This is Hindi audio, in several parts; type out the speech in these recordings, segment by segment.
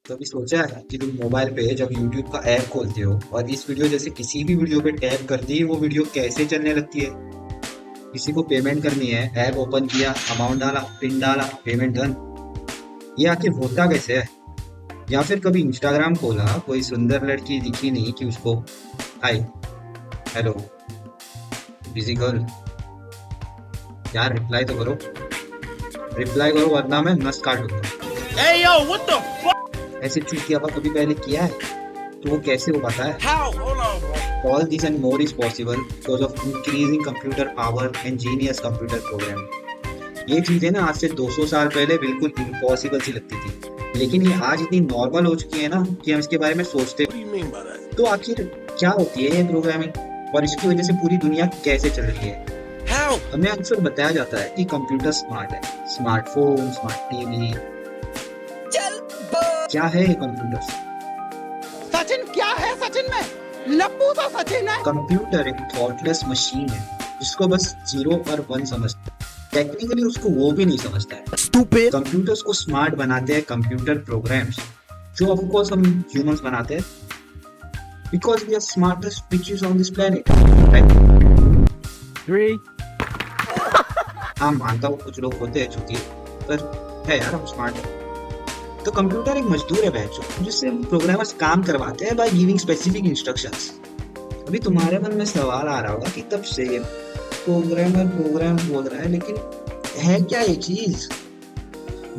कभी सोचा है कि तुम मोबाइल पे जब यूट्यूब का ऐप खोलते हो और इस वीडियो जैसे किसी भी वीडियो पे टैप करते ही वो वीडियो कैसे चलने लगती है। किसी को पेमेंट करनी है, ऐप ओपन किया, अमाउंट डाला, पिन डाला, पेमेंट डन। ये आखिर होता कैसे है? या फिर कभी इंस्टाग्राम खोला, कोई सुंदर लड़की दिखी नहीं कि उसको हाय, हेलो, बिजी गर्ल, यार रिप्लाई तो करो, रिप्लाई करो वरना मैं नस काट दूंगा। Hey yo, what the fuck? ऐसी चीज आपने कभी पहले किया है? तो वो कैसे हो पाता है? How? Hold on, bro. All this and more is possible because of increasing computer power and genius computer programming। ये चीजें ना आज से 200 साल पहले बिल्कुल इम्पॉसिबल सी लगती थी, लेकिन ये आज इतनी नॉर्मल हो चुकी है ना कि हम इसके बारे में सोचते What do you mean by that? तो आखिर क्या होती है ये प्रोग्रामिंग और इसकी वजह से पूरी दुनिया कैसे चल रही है। How? हमें अक्सर बताया जाता है कि कंप्यूटर स्मार्ट है, स्मार्टफोन, स्मार्ट टीवी। क्या है ये कंप्यूटर? सचिन क्या है सचिन में लप्पू सा सचिन है। कंप्यूटर एक थॉटलेस मशीन है जिसको बस जीरो और वन समझता है। टेक्निकली उसको वो भी नहीं समझता है। Stupid. कंप्यूटर्स को स्मार्ट बनाते हैं कंप्यूटर प्रोग्राम्स, जो ऑफ कोर्स हम ह्यूमंस बनाते हैं, because we are smartest species on this planet. 3. हाँ, मानता हूँ कुछ लोग होते हैं चूतिए, पर है यार हम स्मार्ट है। तो कंप्यूटर एक मजदूर है बहनचोद, जिससे प्रोग्रामर्स काम करवाते हैं बाय गिविंग स्पेसिफिक इंस्ट्रक्शंस। अभी तुम्हारे मन में सवाल आ रहा होगा कि तब से ये प्रोग्रामर प्रोग्राम बोल रहा है, लेकिन है क्या ये चीज?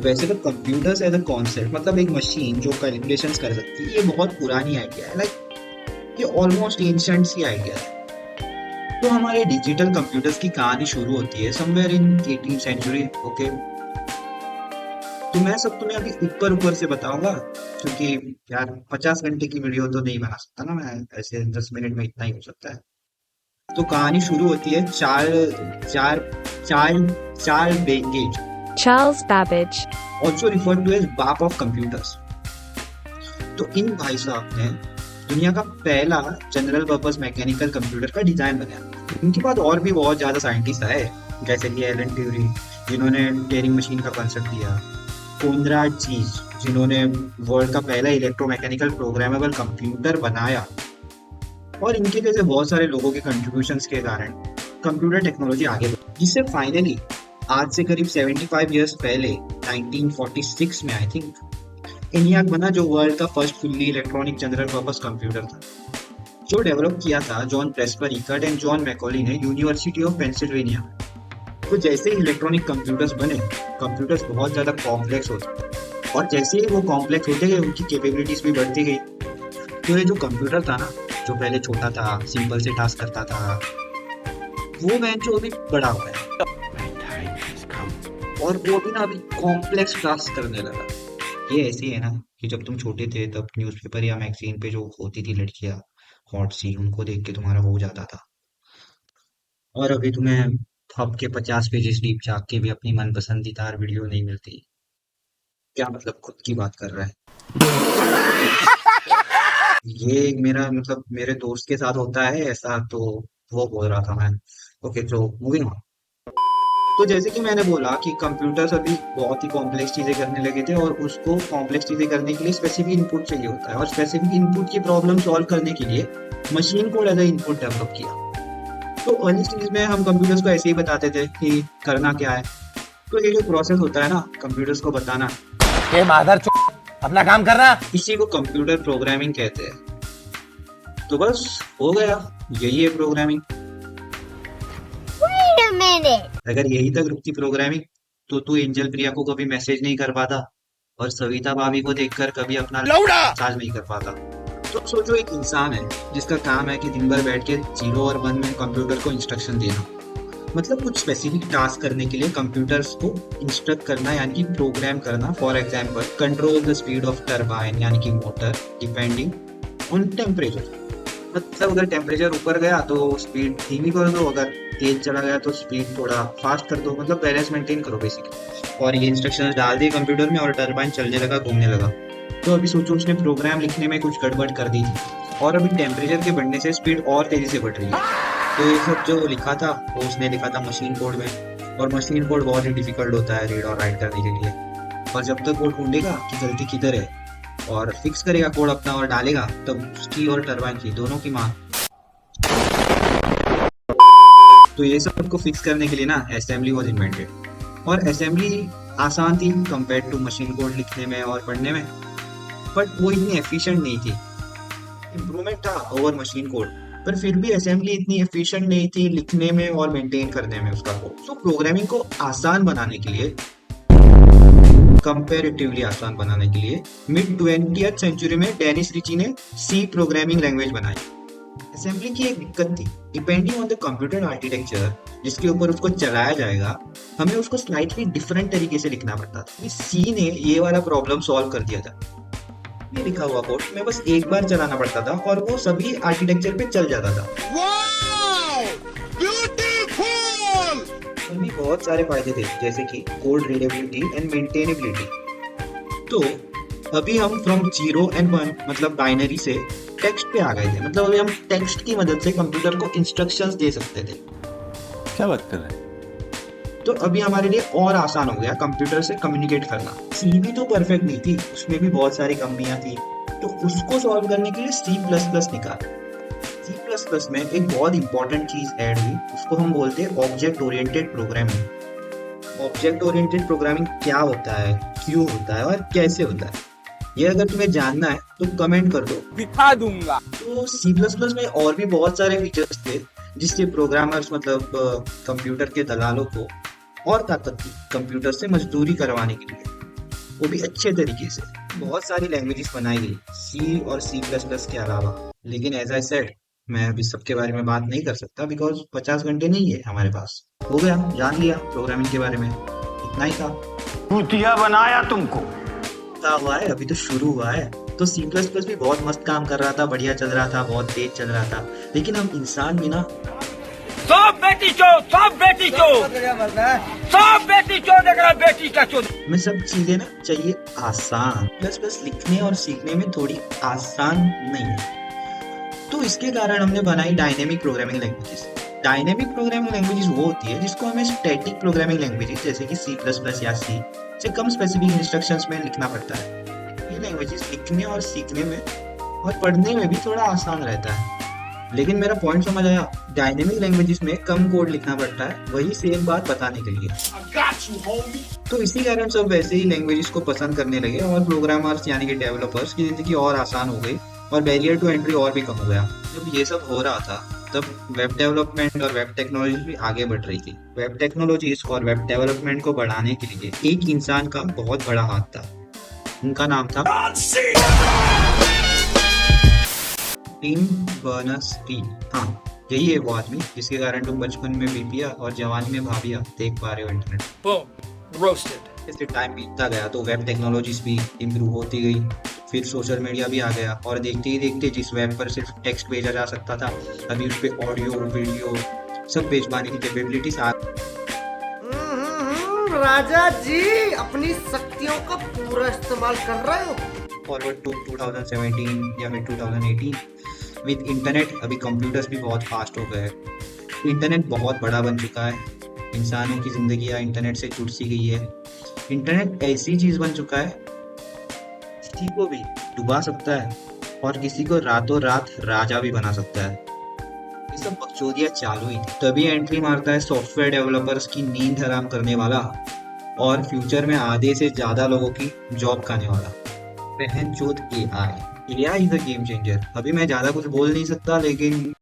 वैसे तो कंप्यूटर्स एज अ कॉन्सेप्ट, मतलब एक मशीन जो कैलकुलेशंस कर सकती है, ये बहुत पुरानी आइडिया है। लाइक ये ऑलमोस्ट एंशिएंट सी आइडिया है। तो हमारे डिजिटल कंप्यूटर्स की कहानी शुरू होती है somewhere in 18th century. Okay, तो मैं सब तुम्हें अभी ऊपर ऊपर से बताऊंगा, क्योंकि यार 50 घंटे की वीडियो तो नहीं बना सकता ना मैं, ऐसे 10 मिनट में इतना ही हो सकता है। तो कहानी शुरू होती है Charles Babbage, Charles Babbage. Also referred to as बाप ऑफ कंप्यूटर्स। तो इन भाई साहब ने दुनिया का पहला जनरल पर्पस मैकेनिकल कंप्यूटर का डिजाइन बनाया। इनके बाद और भी बहुत ज्यादा साइंटिस्ट आए, जैसे कि एलन ट्यूरिंग, जिन्होंने टेयरिंग मशीन का कॉन्सेप्ट दिया, कोनराड चीज, जिन्होंने वर्ल्ड का पहला इलेक्ट्रोमैकेनिकल प्रोग्रामेबल कंप्यूटर बनाया। और इनके जैसे बहुत सारे लोगों के कंट्रीब्यूशंस के कारण कंप्यूटर टेक्नोलॉजी आगे बढ़ी, जिससे फाइनली आज से करीब 75 इयर्स पहले 1946 में आई थिंक ENIAC बना, जो वर्ल्ड का first fully electronic general purpose computer था, जो डेवलप किया था John Presper Eckert and John Mauchly ने यूनिवर्सिटी ऑफ पेंसिल्वेनिया। तो जैसे ही इलेक्ट्रॉनिक कंप्यूटर्स बने, कंप्यूटर्स बहुत ज्यादा कॉम्प्लेक्स होते, और जैसे ही वो कॉम्प्लेक्स होते गए उनकी कैपेबिलिटीज भी बढ़ती गई। तो ये जो कंप्यूटर था ना, जो पहले छोटा था, सिंपल से टास्क करता था, वो जो अभी बड़ा हुआ है, और वो भी ना अभी कॉम्प्लेक्स टास्क करने लगा। ये ऐसे ही है ना कि जब तुम छोटे थे तब न्यूज़पेपर या मैगजीन पे जो होती थी लड़कियां हॉट सी, उनको देख के तुम्हारा हो जाता था, और अभी तुम्हें हब के 50 पेजेस डीप जाग के भी अपनी मन पसंदीदार वीडियो नहीं मिलती। क्या मतलब खुद की बात कर रहा है? ये मेरा मतलब मेरे दोस्त के साथ होता है ऐसा, तो वो बोल रहा था मैं। ओके, तो मूविंग ऑन। तो जैसे कि मैंने बोला कि कंप्यूटर्स अभी बहुत ही कॉम्प्लेक्स चीजें करने लगे थे, और उसको कॉम्प्लेक्स चीजें करने के लिए स्पेसिफिक इनपुट चाहिए होता है, और स्पेसिफिक इनपुट की प्रॉब्लम सॉल्व करने के लिए machine code as a input develop किया। तो अर्ली स्टेज में हम कंप्यूटर्स को ऐसे ही बताते थे कि करना क्या है। तो ये जो प्रोसेस होता है ना कंप्यूटर्स को बताना, ये मादर अपना काम कर रहा। इसी को कंप्यूटर प्रोग्रामिंग कहते हैं। तो बस हो गया, यही है प्रोग्रामिंग। Wait a minute. अगर यही तक रुकती प्रोग्रामिंग, तो तू एंजल प्रिया को कभी मैसेज नहीं कर पाता, और सविता भाभी को देखकर कभी अपना लौड़ा। चार्ज नहीं कर पाता। तो सोचो, एक इंसान है जिसका काम है कि दिन भर बैठ के 0 और 1 में कंप्यूटर को इंस्ट्रक्शन देना, मतलब कुछ स्पेसिफिक टास्क करने के लिए कंप्यूटर्स को इंस्ट्रक्ट करना, यानी कि प्रोग्राम करना। For example, control the speed of turbine, यानी कि मोटर, डिपेंडिंग ऑन टेम्परेचर। मतलब अगर टेम्परेचर ऊपर गया तो स्पीड धीमी कर दो, अगर तेज चला गया तो स्पीड थोड़ा फास्ट कर दो, मतलब बैलेंस मेंटेन करो बेसिकली। और ये इंस्ट्रक्शंस डाल दिए कंप्यूटर में और टरबाइन चलने लगा, घूमने लगा। तो अभी सोचो, उसने प्रोग्राम लिखने में कुछ गड़बड़ कर दी थी, और अभी टेम्परेचर के बढ़ने से स्पीड और तेजी से बढ़ रही है। तो ये सब जो लिखा था वो उसने लिखा था मशीन कोड में, और मशीन कोड बहुत ही डिफिकल्ट होता है रीड और राइट करने के लिए। और जब तक वो ढूंढेगा कि गलती किधर है, और फिक्स करेगा कोड अपना और डालेगा, तब उसकी और टरबाइन की दोनों की मांग। तो ये सब को फिक्स करने के लिए ना असेंबली वॉज इन्वेंटेड। और असेंबली आसान थी कंपेयर टू मशीन कोड लिखने में और पढ़ने में, बट वो इतनी एफिशिएंट नहीं थी। इम्प्रूवमेंट था ओवर मशीन कोड, पर फिर भी असेंबली इतनी एफिशिएंट नहीं थी लिखने में और मेंटेन करने में उसका कोड। तो प्रोग्रामिंग को आसान बनाने के लिए, कंपैरेटिवली आसान बनाने के लिए मिड 20th सेंचुरी में डेनिस रिची ने सी प्रोग्रामिंग लैंग्वेज बनाई। असेंबली की एक दिक्कत थी, depending on the computer architecture जिसके ऊपर उसको चलाया जाएगा, हमें उसको स्लाइटली डिफरेंट तरीके से लिखना पड़ता था। सी ने ये वाला प्रॉब्लम सॉल्व कर दिया था। ये लिखा हुआ कोड में बस एक बार चलाना पड़ता था और वो सभी आर्किटेक्चर पे चल जाता था। भी बहुत सारे फायदे थे, जैसे कि कोड रीडेबिलिटी एंड मेंटेनेबिलिटी। तो अभी हम फ्रॉम 0 and 1 मतलब बाइनरी से टेक्स्ट पे आ गए थे। मतलब अभी हम टेक्स्ट की मदद से कंप्यूटर को इंस्ट्रक्शंस दे सकते थे। क्या बात कर रहे हैं? तो अभी हमारे लिए और आसान हो गया कंप्यूटर से कम्युनिकेट करना। सी भी तो परफेक्ट नहीं थी, उसमें भी बहुत सारी कमियां थी, तो उसको सॉल्व करने के लिए C++ निकाला। C++ में एक बहुत इंपॉर्टेंट चीज ऐड हुई, उसको हम बोलते हैं object oriented programming. Object oriented programming क्या होता है, क्यों होता है और कैसे होता है, ये अगर तुम्हें जानना है तो कमेंट कर दो, दिखा दूंगा। तो C++ में और भी बहुत सारे फीचर्स थे जिससे प्रोग्रामर्स मतलब कंप्यूटर के दलालों को और ताकत दी कंप्यूटर से मजदूरी करवाने के लिए, वो भी अच्छे तरीके से। बहुत सारी लैंग्वेजेस बनाई गई C और C++ के अलावा, लेकिन एज आई सेड मैं अभी सबके बारे में बात नहीं कर सकता बिकॉज 50 घंटे नहीं है हमारे पास। हो गया, जान लिया प्रोग्रामिंग के बारे में, इतना ही था। भूतिया बनाया तुमको। हुआ है, अभी तो शुरू हुआ है। तो C++ भी बहुत मस्त काम कर रहा था, बढ़िया चल रहा था, बहुत तेज चल रहा था, लेकिन हम इंसान भी ना में सब चीजें ना चाहिए आसान। प्लस लिखने और सीखने में थोड़ी आसान नहीं है, तो इसके कारण हमने बनाई dynamic programming languages. Dynamic programming languages वो होती है जिसको हमें स्टैटिक प्रोग्रामिंग लैंग्वेजेस जैसे कि C++ या C से कम स्पेसिफिक इंस्ट्रक्शंस में लिखना पड़ता है। ये लैंग्वेजेस लिखने और सीखने में और पढ़ने में भी थोड़ा आसान रहता है। लेकिन मेरा पॉइंट समझ आया, डायनेमिक लैंग्वेजेस में कम कोड लिखना पड़ता है, वही सेम बात बताने के लिए। तो इसी कारण सब वैसे ही लैंग्वेजेस को पसंद करने लगे और प्रोग्रामर्स यानी कि डेवलपर्स की जिंदगी और आसान हो गई और बैरियर टू एंट्री और भी कम हो गया। जब ये सब हो रहा था तब वेब डेवलपमेंट और वेब टेक्नोलॉजी भी आगे बढ़ रही थी। वेब टेक्नोलॉजीज और वेब डेवलपमेंट को बढ़ाने के लिए एक इंसान का बहुत बड़ा हाथ था, उनका नाम था टिम बर्नर्स-ली। हाँ, यही है वो आदमी जिसके कारण तुम बचपन में बीपिया और जवानी में भाभिया देख पा रहे हो इंटरनेट। Boom. Roasted. जैसे टाइम बीतता गया तो वेब टेक्नोलॉजीज भी इम्प्रूव होती गई, फिर सोशल मीडिया भी आ गया और देखते ही देखते जिस वेब पर सिर्फ टेक्स्ट भेजा जा सकता था, अभी उस पर ऑडियो वीडियो सब भेज पाने की कैपेबिलिटीज आ। राजा जी अपनी शक्तियों का पूरा इस्तेमाल कर रहे हो। फॉरवर्ड टू 2017 या मिड 2018 विद इंटरनेट अभी कंप्यूटर्स भी बहुत फास्ट हो गए। इंटरनेट बहुत बड़ा बन चुका है, इंसानों की जिंदगी इंटरनेट से जुड़ सी गई है। इंटरनेट ऐसी चीज बन चुका है किसी को भी डुबा सकता है और किसी को रातों रात राजा भी बना सकता है। ये सब बकचोदियां चालू ही थी, तभी एंट्री मारता है सॉफ्टवेयर डेवलपर्स की नींद हराम करने वाला और फ्यूचर में आधे से ज्यादा लोगों की जॉब खाने वाला बहनचोद AI। AI is a game changer. अभी मैं ज्यादा कुछ बोल नहीं सकता, लेकिन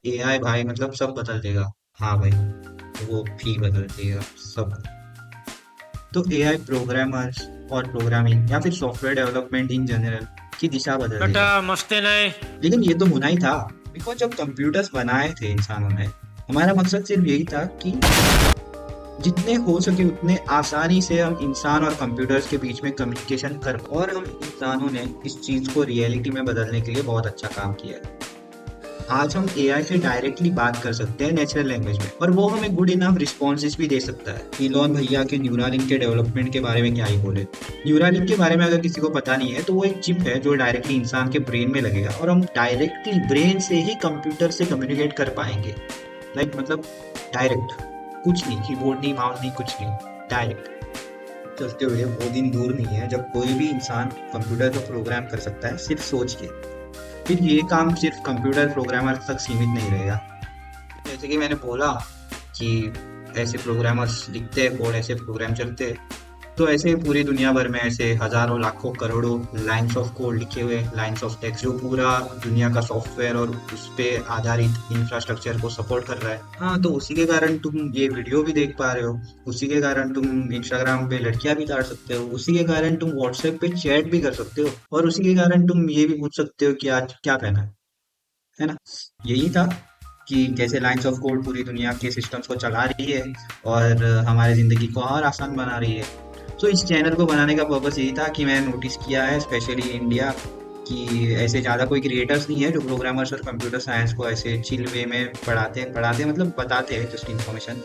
AI भाई मतलब सब बदल देगा। हाँ भाई, वो भी बदल देगा सब। तो AI प्रोग्रामर्स और प्रोग्रामिंग या फिर सॉफ्टवेयर डेवलपमेंट इन जनरल की दिशा बदल देगा। मस्ते नहीं। लेकिन ये तो होना ही था, बिकॉज जब कंप्यूटर्स बनाए थे इंसानों ने, हमारा मकसद सिर्फ यही था कि जितने हो सके उतने आसानी से हम इंसान और कंप्यूटर्स के बीच में कम्युनिकेशन कर, और हम इंसानों ने इस चीज को रियलिटी में बदलने के लिए बहुत अच्छा काम किया है। आज हम AI से डायरेक्टली बात कर सकते हैं नेचुरल लैंग्वेज में, और वो हमें गुड इनफ रिस्पॉन्सेस भी दे सकता है। इलॉन भैया के न्यूरालिंक के डेवलपमेंट के बारे में क्या ही बोले। न्यूरालिंक के बारे में अगर किसी को पता नहीं है तो वो एक चिप है जो डायरेक्टली इंसान के ब्रेन में लगेगा और हम डायरेक्टली ब्रेन से ही कंप्यूटर से कम्युनिकेट कर पाएंगे। लाइक मतलब डायरेक्ट, कुछ नहीं, कीबोर्ड नहीं, माउस नहीं, कुछ नहीं। डायरेक्ट। तो उसके लिए वो दिन दूर नहीं है जब कोई भी इंसान कंप्यूटर को प्रोग्राम कर सकता है सिर्फ सोच के। फिर ये काम सिर्फ कंप्यूटर प्रोग्रामर तक सीमित नहीं रहेगा। जैसे कि मैंने बोला कि ऐसे प्रोग्रामर्स लिखते हैं कोड, ऐसे प्रोग्राम चलते हैं, तो ऐसे पूरी दुनिया भर में ऐसे हजारों लाखों करोड़ों लाइंस ऑफ कोड लिखे हुए, लाइंस ऑफ टेक्स्ट, जो पूरा दुनिया का सॉफ्टवेयर और उस पे आधारित इंफ्रास्ट्रक्चर को सपोर्ट कर रहा है। हाँ, तो उसी के कारण तुम ये वीडियो भी देख पा रहे हो, उसी के कारण तुम इंस्टाग्राम पे लड़कियां भी ताड़ सकते हो, उसी के कारण तुम व्हाट्सएप पे चैट भी कर सकते हो, और उसी के कारण तुम ये भी पूछ सकते हो कि आज क्या पहना है ना। यही था कि कैसे लाइंस ऑफ कोड पूरी दुनिया के सिस्टम्स को चला रही है और हमारी ज़िंदगी को और आसान बना रही है। तो इस चैनल को बनाने का पर्पस यही था कि मैंने नोटिस किया है स्पेशली इंडिया कि ऐसे ज़्यादा कोई क्रिएटर्स नहीं है जो प्रोग्रामर्स और कंप्यूटर साइंस को ऐसे चिल वे में पढ़ाते मतलब बताते हैं जस्ट इन्फॉर्मेशन।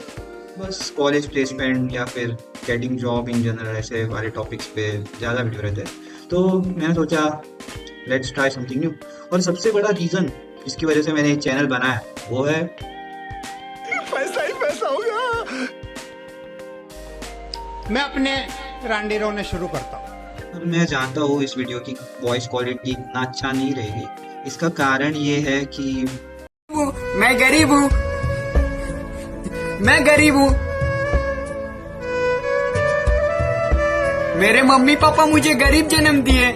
बस कॉलेज प्लेसमेंट या फिर गेटिंग जॉब इन जनरल ऐसे वाले टॉपिक्स पे ज़्यादा वीडियो रहते हैं। तो मैंने सोचा लेट्स ट्राई समथिंग न्यू। और सबसे बड़ा रीज़न जिसकी वजह से मैंने ये चैनल बनाया वो है पैसा ही पैसा होगा। मैं अपने रांडी रोने शुरू करता हूँ। और मैं जानता हूँ इस वीडियो की वॉइस क्वालिटी इतना अच्छा नहीं रहेगी। इसका कारण ये है कि मैं गरीब हूँ, मैं गरीब हूँ। मेरे मम्मी पापा मुझे गरीब जन्म दिए।